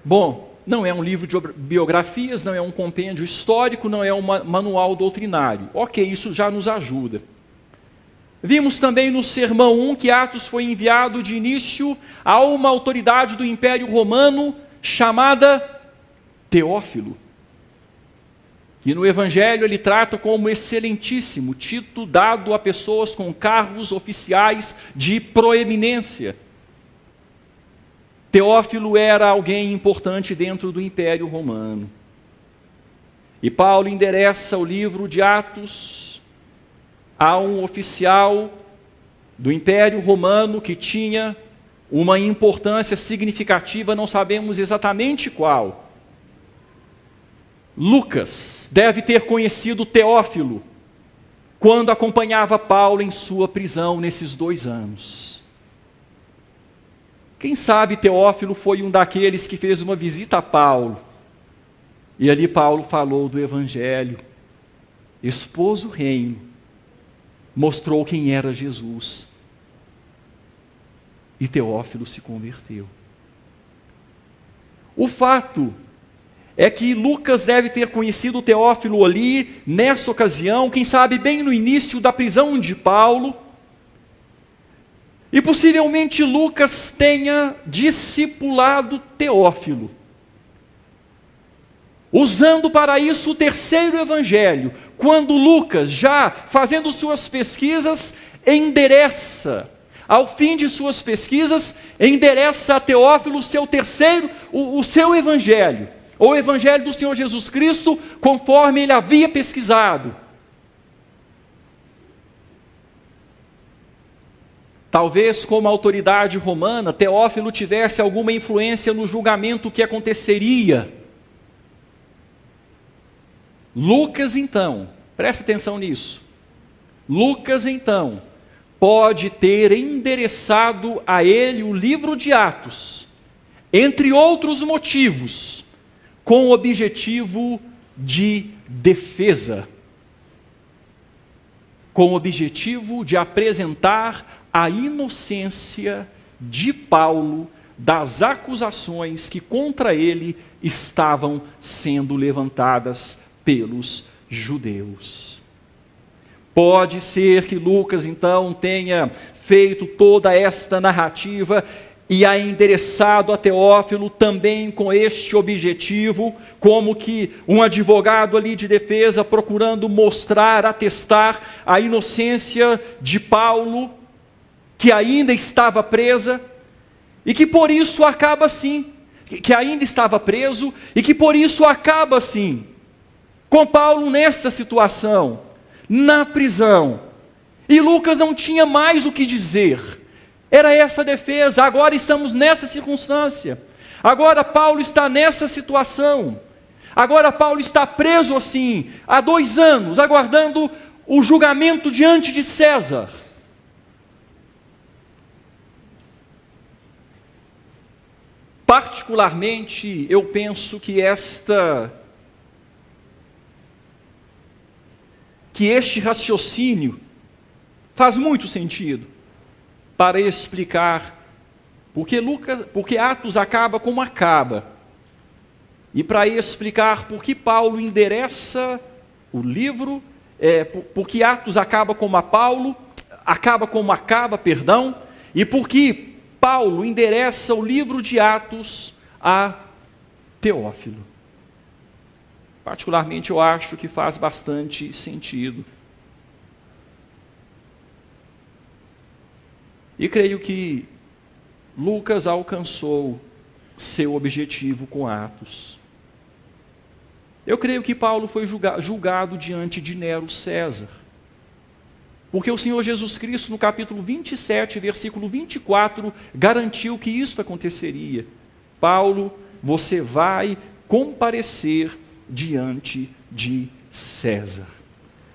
Bom, não é um livro de biografias, não é um compêndio histórico, não é um manual doutrinário. Ok, isso já nos ajuda. Vimos também no Sermão 1 que Atos foi enviado de início a uma autoridade do Império Romano chamada Teófilo. E no Evangelho ele trata como excelentíssimo, título dado a pessoas com cargos oficiais de proeminência. Teófilo era alguém importante dentro do Império Romano. E Paulo endereça o livro de Atos a um oficial do Império Romano que tinha uma importância significativa, não sabemos exatamente qual. Lucas deve ter conhecido Teófilo quando acompanhava Paulo em sua prisão nesses 2 anos. Quem sabe Teófilo foi um daqueles que fez uma visita a Paulo, e ali Paulo falou do Evangelho, expôs o reino, mostrou quem era Jesus, e Teófilo se converteu. O fato é que Lucas deve ter conhecido Teófilo ali, nessa ocasião, quem sabe bem no início da prisão de Paulo, e possivelmente Lucas tenha discipulado Teófilo, usando para isso o 3º evangelho, quando Lucas, já fazendo suas pesquisas, endereça, ao fim de suas pesquisas, endereça a Teófilo o seu evangelho, ou o evangelho do Senhor Jesus Cristo, conforme ele havia pesquisado. Talvez, como autoridade romana, Teófilo tivesse alguma influência no julgamento que aconteceria. Lucas, então, preste atenção nisso. Lucas, então, pode ter endereçado a ele o livro de Atos, entre outros motivos, com o objetivo de defesa, com o objetivo de apresentar a inocência de Paulo das acusações que contra ele estavam sendo levantadas pelos judeus. Pode ser que Lucas, então, tenha feito toda esta narrativa e a endereçado a Teófilo também com este objetivo, como que um advogado ali de defesa procurando mostrar, atestar a inocência de Paulo, que ainda estava presa, e que por isso acaba assim, que ainda estava preso, e que por isso acaba assim, com Paulo nessa situação, na prisão. E Lucas não tinha mais o que dizer. Era essa a defesa. Agora estamos nessa circunstância. Agora Paulo está nessa situação. Agora Paulo está preso assim, há 2 anos, aguardando o julgamento diante de César. Particularmente, eu penso que este raciocínio faz muito sentido para explicar porque Atos acaba como acaba, e para explicar por que Paulo endereça o livro, porque Atos acaba como acaba, e porque Paulo endereça o livro de Atos a Teófilo. Particularmente eu acho que faz bastante sentido. E creio que Lucas alcançou seu objetivo com Atos. Eu creio que Paulo foi julgado diante de Nero César. Porque o Senhor Jesus Cristo, no capítulo 27, versículo 24, garantiu que isso aconteceria. Paulo, você vai comparecer diante de César.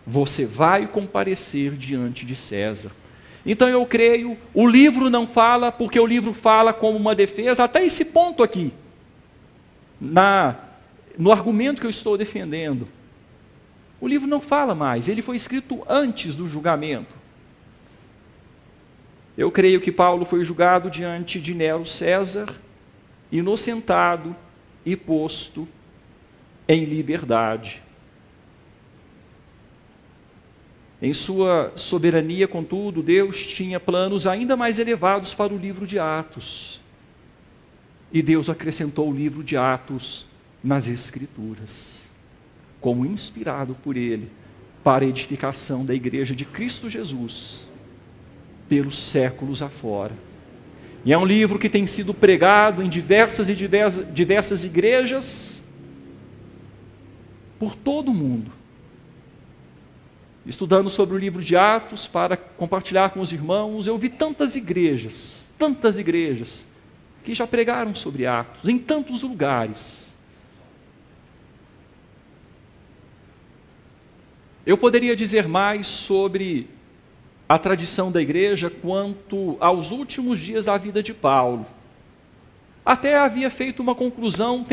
Você vai comparecer diante de César. Então eu creio, o livro não fala, porque o livro fala como uma defesa, até esse ponto aqui, no argumento que eu estou defendendo. O livro não fala mais, ele foi escrito antes do julgamento. Eu creio que Paulo foi julgado diante de Nero César, inocentado e posto em liberdade. Em sua soberania, contudo, Deus tinha planos ainda mais elevados para o livro de Atos. E Deus acrescentou o livro de Atos nas Escrituras, como inspirado por Ele, para a edificação da igreja de Cristo Jesus, pelos séculos afora. E é um livro que tem sido pregado em diversas igrejas, por todo o mundo. Estudando sobre o livro de Atos, para compartilhar com os irmãos, eu vi tantas igrejas, que já pregaram sobre Atos, em tantos lugares. Eu poderia dizer mais sobre a tradição da igreja quanto aos últimos dias da vida de Paulo. Até havia feito uma conclusão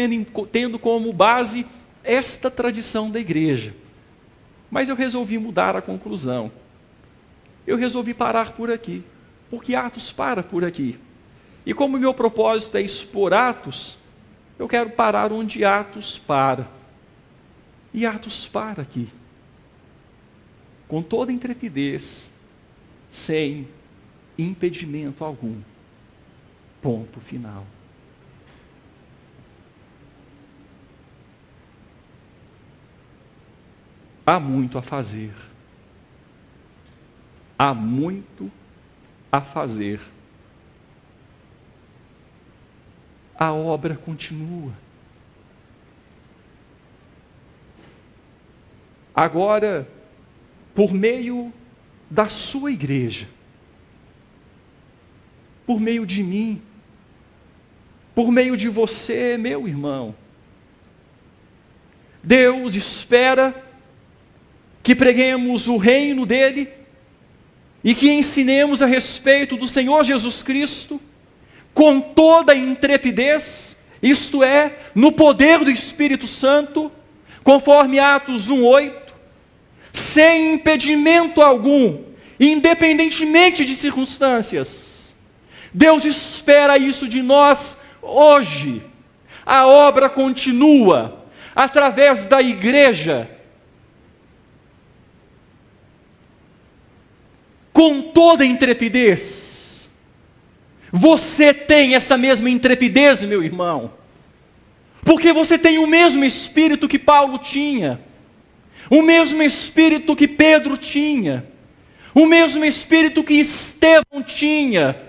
tendo como base esta tradição da igreja. Mas eu resolvi mudar a conclusão. Eu resolvi parar por aqui, porque Atos para por aqui. E como meu propósito é expor Atos, eu quero parar onde Atos para. E Atos para aqui, com toda intrepidez, sem impedimento algum. Ponto final. Há muito a fazer. Há muito a fazer. A obra continua. Agora, por meio da sua igreja, por meio de mim, por meio de você, meu irmão, Deus espera que preguemos o reino dele e que ensinemos a respeito do Senhor Jesus Cristo com toda a intrepidez, isto é, no poder do Espírito Santo, conforme Atos 1:8, sem impedimento algum, independentemente de circunstâncias. Deus espera isso de nós hoje. A obra continua através da igreja, com toda a intrepidez, Você tem essa mesma intrepidez, meu irmão, porque você tem o mesmo espírito que Paulo tinha, o mesmo espírito que Pedro tinha, o mesmo espírito que Estevão tinha.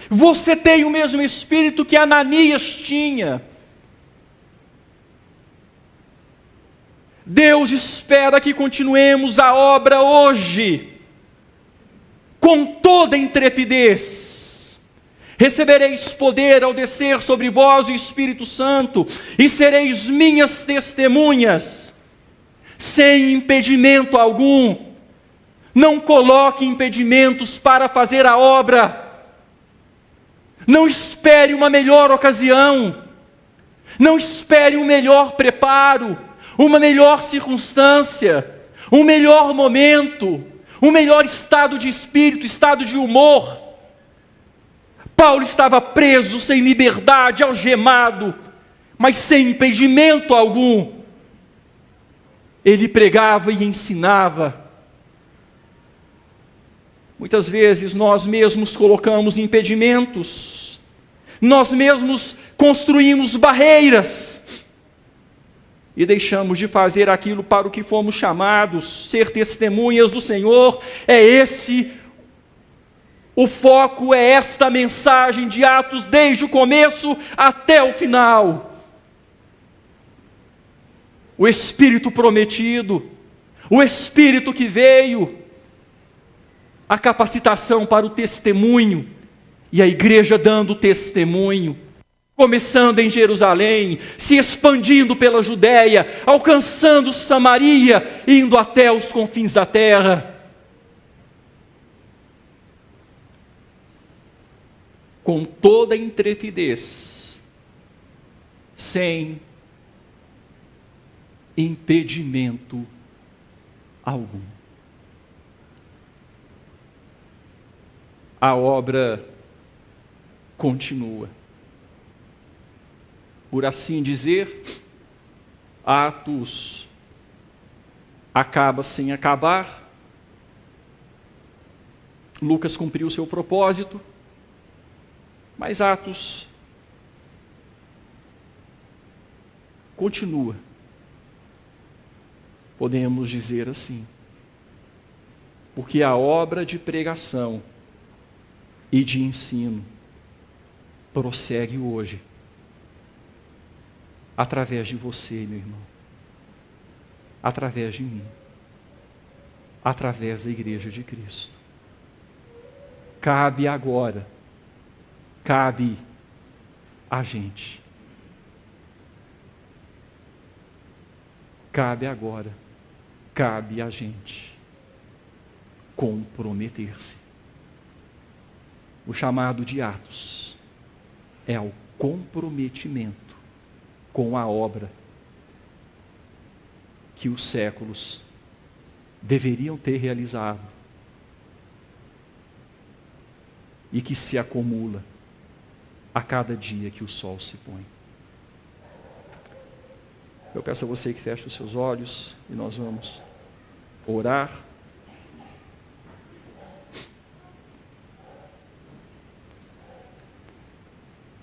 Você tem o mesmo espírito que Ananias tinha. Deus espera que continuemos a obra hoje, com toda intrepidez. Recebereis poder ao descer sobre vós o Espírito Santo, e sereis minhas testemunhas, sem impedimento algum. Não coloque impedimentos para fazer a obra. Não espere uma melhor ocasião. Não espere um melhor preparo, uma melhor circunstância, um melhor momento, um melhor estado de espírito, estado de humor. Paulo estava preso, sem liberdade, algemado, mas sem impedimento algum. Ele pregava e ensinava. Muitas vezes nós mesmos colocamos impedimentos, nós mesmos construímos barreiras, e deixamos de fazer aquilo para o que fomos chamados, ser testemunhas do Senhor. É esse o foco, é esta mensagem de Atos, desde o começo até o final. O Espírito prometido, o Espírito que veio, a capacitação para o testemunho, e a igreja dando testemunho, começando em Jerusalém, se expandindo pela Judéia, alcançando Samaria, indo até os confins da terra. Com toda intrepidez, sem impedimento algum. A obra continua. Por assim dizer, Atos acaba sem acabar. Lucas cumpriu o seu propósito, mas Atos continua. Podemos dizer assim, porque a obra de pregação e de ensino prossegue hoje, através de você, meu irmão, através de mim, através da Igreja de Cristo. Cabe agora, cabe a gente. Cabe agora, cabe a gente comprometer-se. O chamado de Atos é ao comprometimento com a obra que os séculos deveriam ter realizado e que se acumula a cada dia que o sol se põe. Eu peço a você que feche os seus olhos e nós vamos orar.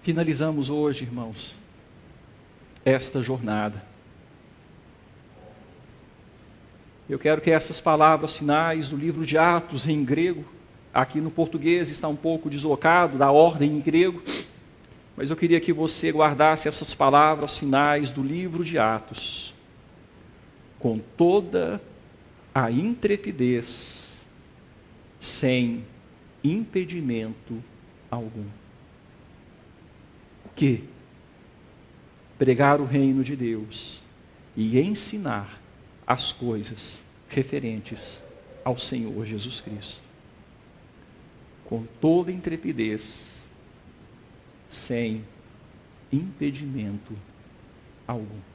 Finalizamos hoje, irmãos, esta jornada. Eu quero que essas palavras finais do livro de Atos em grego, aqui no português está um pouco deslocado da ordem em grego, mas eu queria que você guardasse essas palavras finais do livro de Atos com toda a intrepidez, sem impedimento algum. O quê? Pregar o reino de Deus e ensinar as coisas referentes ao Senhor Jesus Cristo. Com toda intrepidez, sem impedimento algum.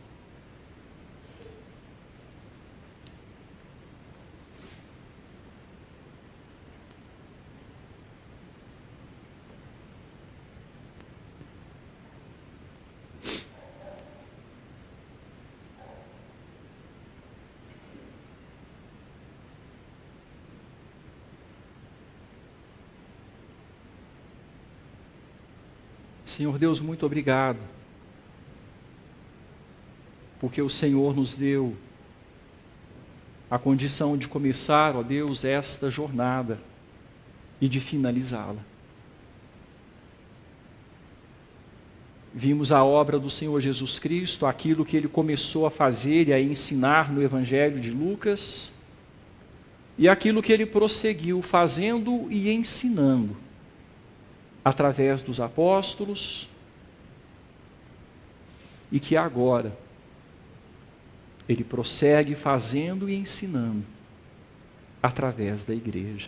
Senhor Deus, muito obrigado, porque o Senhor nos deu a condição de começar, ó Deus, esta jornada e de finalizá-la. Vimos a obra do Senhor Jesus Cristo, aquilo que Ele começou a fazer e a ensinar no Evangelho de Lucas, e aquilo que Ele prosseguiu fazendo e ensinando, através dos apóstolos, e que agora Ele prossegue fazendo e ensinando, através da igreja.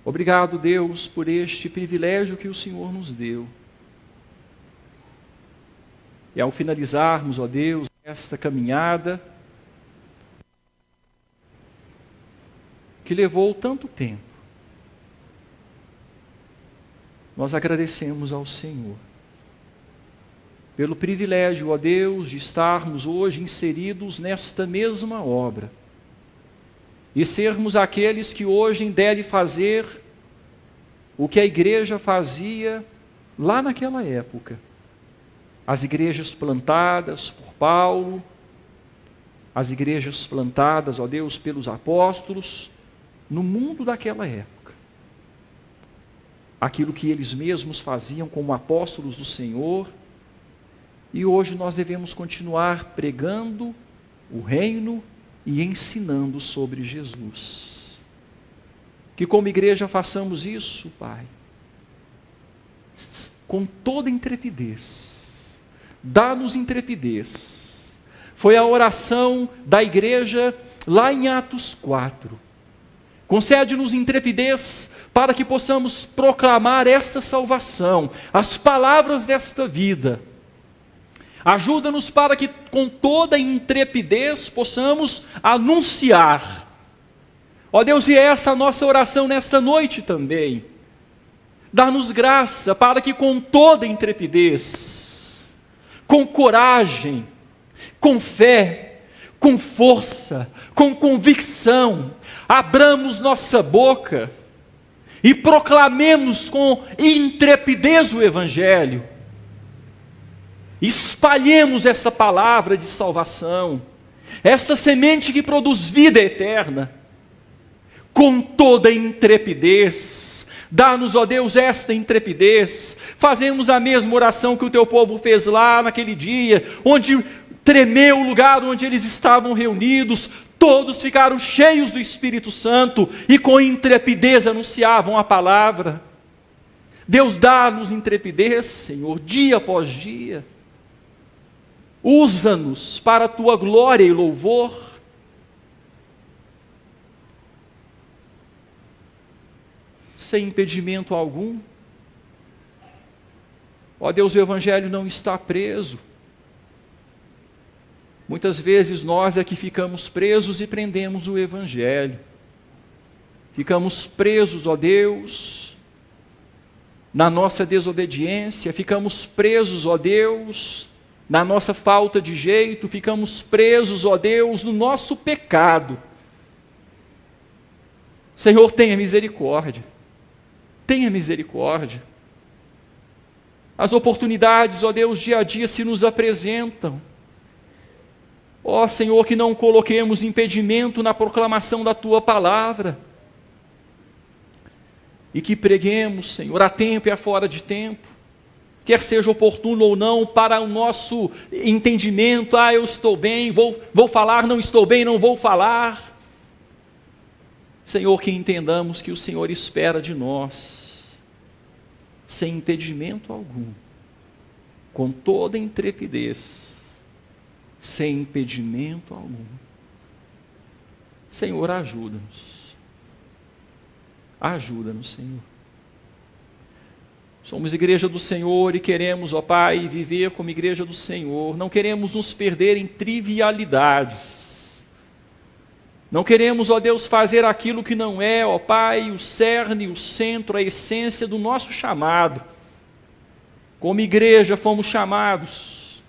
Obrigado, Deus, por este privilégio que o Senhor nos deu. E ao finalizarmos, ó Deus, esta caminhada, que levou tanto tempo, nós agradecemos ao Senhor, pelo privilégio, ó Deus, de estarmos hoje inseridos nesta mesma obra, e sermos aqueles que hoje devem fazer o que a igreja fazia lá naquela época. As igrejas plantadas por Paulo, as igrejas plantadas, ó Deus, pelos apóstolos, no mundo daquela época. Aquilo que eles mesmos faziam como apóstolos do Senhor, e hoje nós devemos continuar pregando o reino e ensinando sobre Jesus. Que como igreja façamos isso, Pai, com toda intrepidez. Dá-nos intrepidez. Foi a oração da igreja lá em Atos 4. Concede-nos intrepidez para que possamos proclamar esta salvação, as palavras desta vida. Ajuda-nos para que com toda intrepidez possamos anunciar. Ó Deus, e é essa a nossa oração nesta noite também. Dá-nos graça para que com toda intrepidez, com coragem, com fé, com força, com convicção, abramos nossa boca e proclamemos com intrepidez o Evangelho. Espalhemos essa palavra de salvação, essa semente que produz vida eterna, com toda intrepidez. Dá-nos, ó Deus, esta intrepidez. Fazemos a mesma oração que o teu povo fez lá naquele dia, onde tremeu o lugar onde eles estavam reunidos. Todos ficaram cheios do Espírito Santo e com intrepidez anunciavam a palavra. Deus, dá-nos intrepidez, Senhor, dia após dia. Usa-nos para a tua glória e louvor. Sem impedimento algum. Ó Deus, o Evangelho não está preso. Muitas vezes nós é que ficamos presos e prendemos o Evangelho. Ficamos presos, ó Deus, na nossa desobediência, ficamos presos, ó Deus, na nossa falta de jeito, ficamos presos, ó Deus, no nosso pecado. Senhor, tenha misericórdia. Tenha misericórdia. As oportunidades, ó Deus, dia a dia se nos apresentam. Ó Senhor, que não coloquemos impedimento na proclamação da Tua palavra. E que preguemos, Senhor, a tempo e a fora de tempo. Quer seja oportuno ou não para o nosso entendimento. Eu estou bem, vou falar, não estou bem, não vou falar. Senhor, que entendamos que o Senhor espera de nós, sem impedimento algum, com toda intrepidez, sem impedimento algum. Senhor, ajuda-nos. Ajuda-nos, Senhor. Somos igreja do Senhor e queremos, ó Pai, viver como igreja do Senhor. Não queremos nos perder em trivialidades. Não queremos, ó Deus, fazer aquilo que não é, ó Pai, o cerne, o centro, a essência do nosso chamado. Como igreja fomos chamados.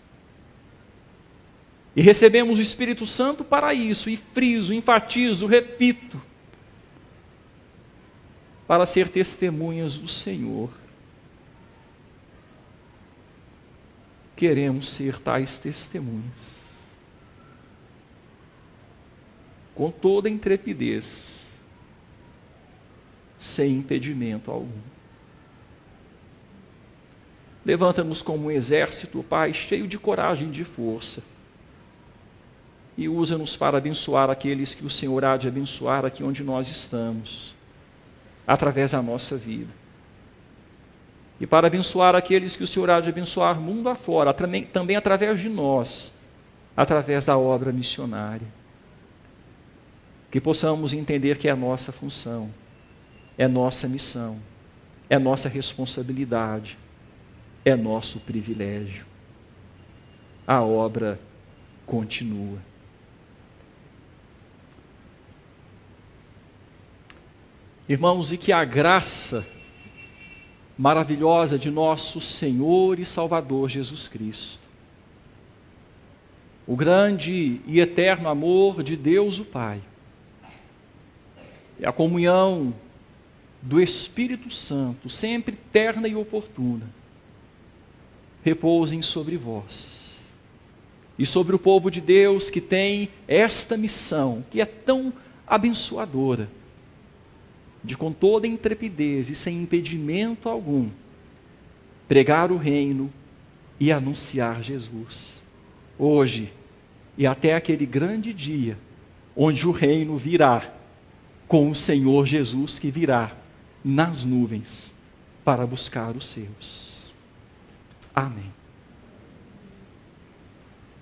E recebemos o Espírito Santo para isso. E friso, enfatizo, repito. Para ser testemunhas do Senhor. queremos ser tais testemunhas. Com toda intrepidez, sem impedimento algum. Levanta-nos como um exército, Pai, cheio de coragem e de força. E usa-nos para abençoar aqueles que o Senhor há de abençoar aqui onde nós estamos, através da nossa vida. E para abençoar aqueles que o Senhor há de abençoar mundo afora, também através de nós, através da obra missionária. Que possamos entender que é a nossa função, é nossa missão, é nossa responsabilidade, é nosso privilégio. A obra continua. Irmãos, e que a graça maravilhosa de nosso Senhor e Salvador Jesus Cristo, o grande e eterno amor de Deus o Pai, e a comunhão do Espírito Santo, sempre terna e oportuna, repousem sobre vós e sobre o povo de Deus que tem esta missão, que é tão abençoadora, de com toda intrepidez e sem impedimento algum, pregar o reino e anunciar Jesus, hoje e até aquele grande dia, onde o reino virá, com o Senhor Jesus que virá nas nuvens, para buscar os seus. Amém.